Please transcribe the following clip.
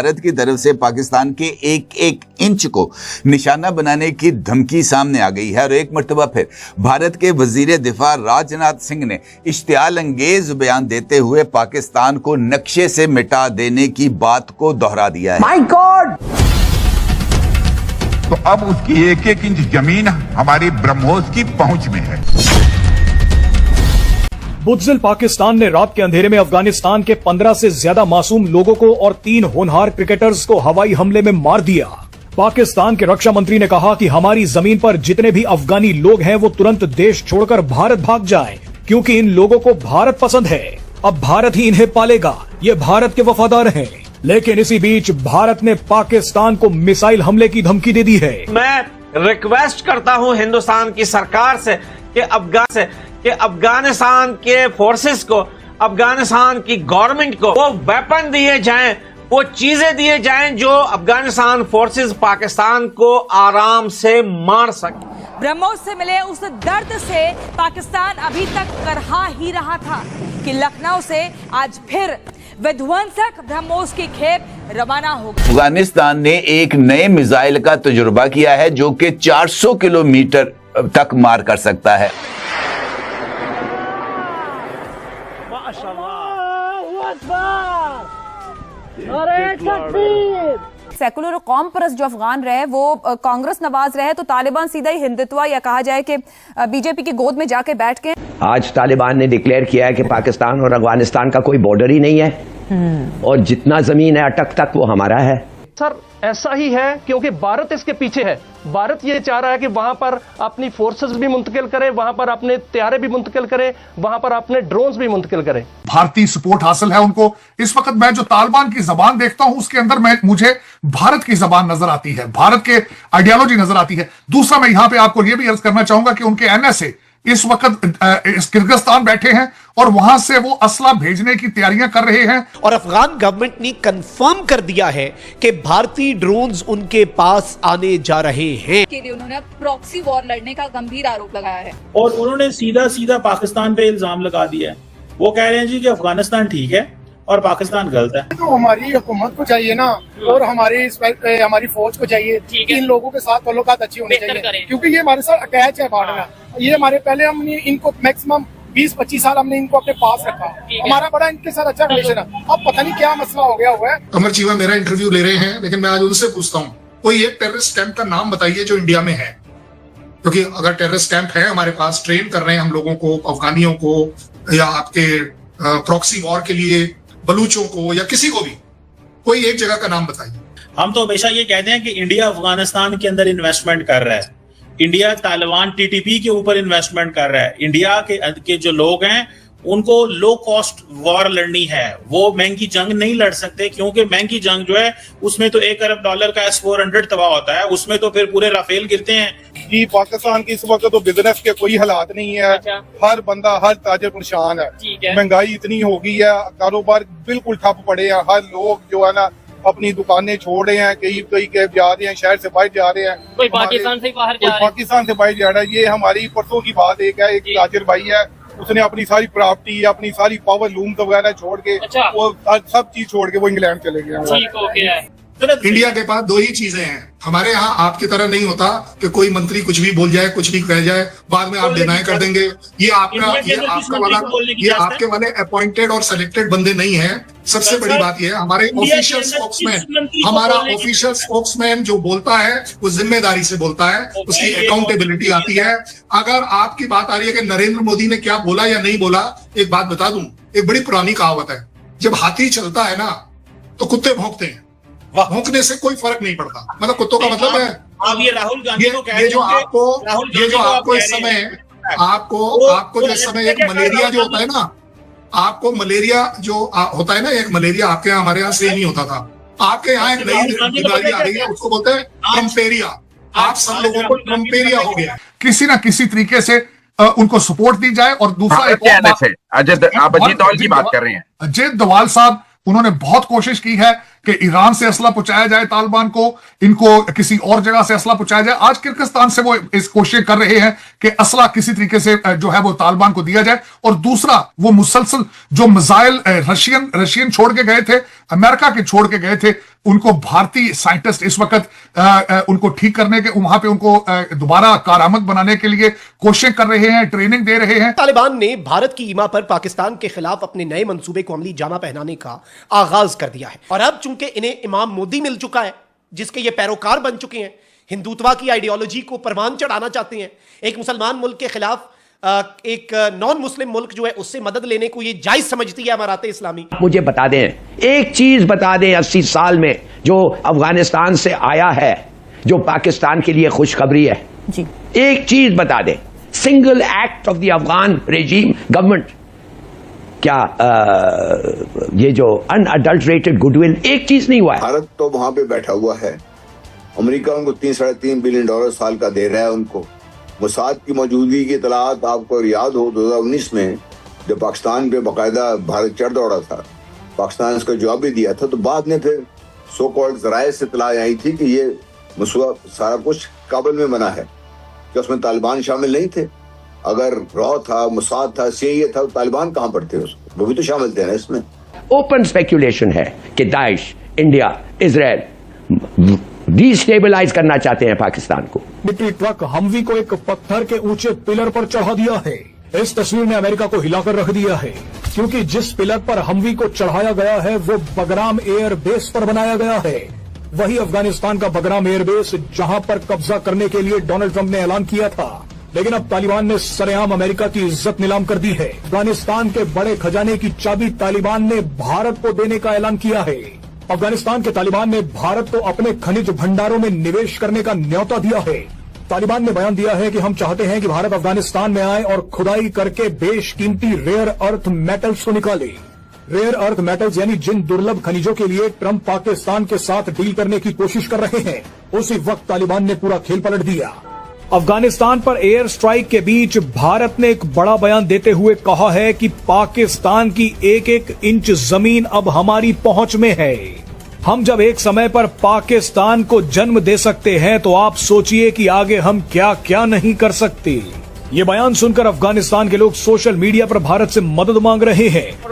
भारत की तरफ से पाकिस्तान के एक एक इंच को निशाना बनाने की धमकी सामने आ गई है और एक मर्तबा फिर भारत के वजीर दिफा राजनाथ सिंह ने इश्तियाल अंगेज बयान देते हुए पाकिस्तान को नक्शे से मिटा देने की बात को दोहरा दिया है। My God! तो अब उसकी एक एक इंच जमीन हमारी ब्रह्मोस की पहुंच में है। बुज़दिल पाकिस्तान ने रात के अंधेरे में अफगानिस्तान के 15 से ज्यादा मासूम लोगों को और 3 होनहार क्रिकेटर्स को हवाई हमले में मार दिया। पाकिस्तान के रक्षा मंत्री ने कहा कि हमारी जमीन पर जितने भी अफगानी लोग हैं वो तुरंत देश छोड़कर भारत भाग जाएं, क्योंकि इन लोगों को भारत पसंद है। अब भारत ही इन्हें पालेगा, ये भारत के वफादार हैं। लेकिन इसी बीच भारत ने पाकिस्तान को मिसाइल हमले की धमकी दे दी है। मैं रिक्वेस्ट करता हूं हिंदुस्तान की सरकार से कि अफगानिस्तान के फोर्सेस को, अफगानिस्तान की गवर्नमेंट को वो वेपन दिए जाएं, वो चीजें दिए जाएं जो अफगानिस्तान फोर्सेस पाकिस्तान को आराम से मार सके। ब्रह्मोस से मिले उस दर्द से पाकिस्तान अभी तक करहा ही रहा था कि लखनऊ से आज फिर विध्वंसक ब्रह्मोस की खेप रवाना होगी। अफगानिस्तान ने एक नए मिसाइल का तजुर्बा किया है जो कि 400 किलोमीटर तक मार कर सकता है। सेकुलर और कौम परस्त जो अफगान रहे वो कांग्रेस नवाज रहे तो तालिबान सीधा ही हिंदुत्व या कहा जाए कि बीजेपी की गोद में जाके बैठ के आज तालिबान ने डिक्लेयर किया है कि पाकिस्तान और अफगानिस्तान का कोई बॉर्डर ही नहीं है और जितना जमीन है अटक तक वो हमारा है। सर ऐसा ही है क्योंकि भारत इसके पीछे है। भारत ये चाह रहा है कि वहां पर अपनी फोर्सेस भी मुंतकिल करे, वहां पर अपने तैयारे भी मुंतकिल करे, वहां पर अपने ड्रोन्स भी मुंतकिल करे। भारतीय सपोर्ट हासिल है उनको। इस वक्त मैं जो तालिबान की जबान देखता हूं उसके अंदर मुझे भारत की जबान नजर आती है, भारत के आइडियोलॉजी नजर आती है। दूसरा मैं यहां पे आपको यह भी अर्ज करना चाहूंगा कि उनके एनएसए इस वक्त किर्गिस्तान बैठे हैं और वहां से वो असला भेजने की तैयारियां कर रहे हैं। और अफगान गवर्नमेंट ने कंफर्म कर दिया है कि भारतीय ड्रोन्स उनके पास आने जा रहे हैं। के लिए उन्होंने प्रॉक्सी वॉर लड़ने का गंभीर आरोप लगाया है और उन्होंने सीधा सीधा पाकिस्तान पे इल्जाम लगा दिया है। वो कह रहे हैं जी कि अफगानिस्तान ठीक है और पाकिस्तान गलत है। तो हमारी हुकूमत को चाहिए ना और हमारी फौज को चाहिए कि इन लोगों के साथ ताल्लुकात अच्छी होनी चाहिए, क्योंकि ये हमारे साथ अटैच है बॉर्डर। ये हमारे पहले हमने इनको मैक्सिमम 20-25 साल हमने इनको अपने पास रखा, हमारा बड़ा इनके साथ अच्छा रिलेशन है। अब पता नहीं क्या मसला हो गया हुआ है। कमर चीमा मेरा इंटरव्यू ले रहे हैं, लेकिन मैं आज उनसे पूछता हूँ कोई एक टेररिस्ट कैंप का नाम बताइए जो इंडिया में है, क्योंकि अगर टेररिस्ट कैंप है हमारे पास, ट्रेन कर रहे हैं हम लोगों को, अफगानियों को या आपके प्रॉक्सी वॉर के लिए बलूचों को या किसी को भी, कोई एक जगह का नाम बताइए। हम तो हमेशा ये कहते हैं कि इंडिया अफगानिस्तान के अंदर इन्वेस्टमेंट कर रहा है, इंडिया तालिबान टीटीपी के ऊपर इन्वेस्टमेंट कर रहा है। इंडिया के जो लोग हैं उनको लो कॉस्ट वॉर लड़नी है, वो महंगी जंग नहीं लड़ सकते, क्योंकि महंगी जंग जो है उसमें तो $1 अरब का S-400 तबाह होता है, उसमें तो फिर पूरे राफेल गिरते हैं। कि पाकिस्तान की इस वक्त तो बिजनेस के कोई हालात नहीं है। हर बंदा, हर ताजर परेशान है, महंगाई इतनी हो गई है, कारोबार बिल्कुल ठप पड़े हैं। हर लोग जो है ना अपनी दुकानें छोड़ रहे हैं, कई जा रहे हैं, शहर से बाहर जा रहे हैं, कोई पाकिस्तान से बाहर जा रहा है। ये हमारी परसों की बात एक ताजर भाई है, उसने अपनी सारी प्रॉपर्टी, अपनी सारी पावर लूम्स वगैरह छोड़ के वो सब चीज छोड़ के वो इंग्लैंड चले गए। इंडिया के पास दो ही चीजें हैं। हमारे यहाँ आपकी तरह नहीं होता कि कोई मंत्री कुछ भी बोल जाए, कुछ भी कह जाए, बाद में आप डिनाई कर देंगे। ये आपके वाले अपॉइंटेड और सिलेक्टेड बंदे नहीं है। सबसे बड़ी बात यह है हमारे ऑफिशियल स्पोक्समैन, हमारा ऑफिशियल स्पोक्समैन जो बोलता है वो जिम्मेदारी से बोलता है, उसकी अकाउंटेबिलिटी आती है। अगर आपकी बात आ रही है कि नरेंद्र मोदी ने क्या बोला या नहीं बोला, एक बात बता दूं, एक बड़ी पुरानी कहावत है, जब हाथी चलता है ना तो कुत्ते भौंकते हैं, भौंकने से कोई फर्क नहीं पड़ता। मतलब कुत्तों का मतलब है आप ये राहुल गांधी को कह रहे हैं, ये जो आपको इस समय आपको जिस समय एक मलेरिया जो होता है ना, आपको मलेरिया जो होता है ना, एक मलेरिया आपके यहाँ, हमारे यहाँ से नहीं होता था। आपके यहाँ एक नई बीमारी आ रही है, उसको बोलते हैं ट्रम्पेरिया। आप सब लोगों को ट्रम्पेरिया हो गया। किसी ना किसी तरीके से उनको सपोर्ट दी जाए। और दूसरा आप अजीत डोवाल की बात कर रहे हैं। अजीत डोवाल साहब, उन्होंने बहुत कोशिश की है कि ईरान से असला पहुंचाया जाए तालिबान को, इनको किसी और जगह से असला पहुंचाया जाए। आज किर्गिस्तान से वो इस कोशिश कर रहे हैं कि असला किसी तरीके से जो है वो तालिबान को दिया जाए। और दूसरा, वो मुसलसल जो मिसाइल रशियन छोड़ के गए थे, अमेरिका के छोड़ के गए थे, उनको भारतीय साइंटिस्ट इस वक्त उनको ठीक करने के, वहां पे उनको दोबारा कारआमद बनाने के लिए कोशिश कर रहे हैं, ट्रेनिंग दे रहे हैं। तालिबान ने भारत की ईमा पर पाकिस्तान के खिलाफ अपने नए मंसूबे को अमली जामा पहनाने का आगाज कर दिया है और अब चूंकि इन्हें इमाम मोदी मिल चुका है जिसके ये पैरोकार बन चुके हैं, हिंदुत्व की आइडियोलॉजी को परवान चढ़ाना चाहते हैं, एक मुसलमान मुल्क के खिलाफ एक नॉन मुस्लिम मुल्क जो है उससे मदद लेने को ये जायज समझती है अमारात इस्लामी। मुझे बता दें, एक चीज बता दें 80 साल में जो अफगानिस्तान से आया है जो पाकिस्तान के लिए खुशखबरी है जी, एक चीज बता दें, single act of the Afghan regime government, क्या ये जो अनअडल्टरेटेड गुडविल, एक चीज नहीं हुआ है। भारत तो वहां पे बैठा हुआ है, अमेरिका उनको $3.5 बिलियन साल का दे रहा है उनको। मोसाद की मौजूदगी की इतलात आपको याद हो 2019 में जब पाकिस्तान पे बाकायदा भारत चढ़ दौड़ा था, पाकिस्तान इसका जवाब भी दिया था, तो बाद में फिर सो कॉल्ड ज़राए से इतला आई थी कि ये मसला सारा कुछ काबुल में बना है, कि उसमें तालिबान शामिल नहीं थे। अगर रॉ था, मोसाद था, CIA था, तो तालिबान कहाँ पर थे, उसमें वो भी तो शामिल थे ना इसमें। ओपन स्पेक्यूलेशन है कि दाइश, इंडिया, इजराइल डिस्टेबलाइज करना चाहते हैं पाकिस्तान को। मिलिट्री ट्रक हमवी को एक पत्थर के ऊंचे पिलर पर चढ़ा दिया है। इस तस्वीर ने अमेरिका को हिलाकर रख दिया है, क्योंकि जिस पिलर पर हमवी को चढ़ाया गया है वो बगराम एयर बेस पर बनाया गया है। वही अफगानिस्तान का बगराम एयर बेस जहां पर कब्जा करने के लिए डोनाल्ड ट्रंप ने ऐलान किया था, लेकिन अब तालिबान ने सरेआम अमेरिका की इज्जत नीलाम कर दी है। अफगानिस्तान के बड़े खजाने की चाबी तालिबान ने भारत को देने का ऐलान किया है। अफगानिस्तान के तालिबान ने भारत को अपने खनिज भंडारों में निवेश करने का न्योता दिया है। तालिबान ने बयान दिया है कि हम चाहते हैं कि भारत अफगानिस्तान में आए और खुदाई करके बेशकीमती रेयर अर्थ मेटल्स को निकाले। रेयर अर्थ मेटल्स यानी जिन दुर्लभ खनिजों के लिए ट्रंप पाकिस्तान के साथ डील करने की कोशिश कर रहे हैं, उसी वक्त तालिबान ने पूरा खेल पलट दिया। अफगानिस्तान पर एयर स्ट्राइक के बीच भारत ने एक बड़ा बयान देते हुए कहा है कि पाकिस्तान की एक एक इंच जमीन अब हमारी पहुंच में है। हम जब एक समय पर पाकिस्तान को जन्म दे सकते हैं तो आप सोचिए कि आगे हम क्या क्या नहीं कर सकते। ये बयान सुनकर अफगानिस्तान के लोग सोशल मीडिया पर भारत से मदद मांग रहे हैं।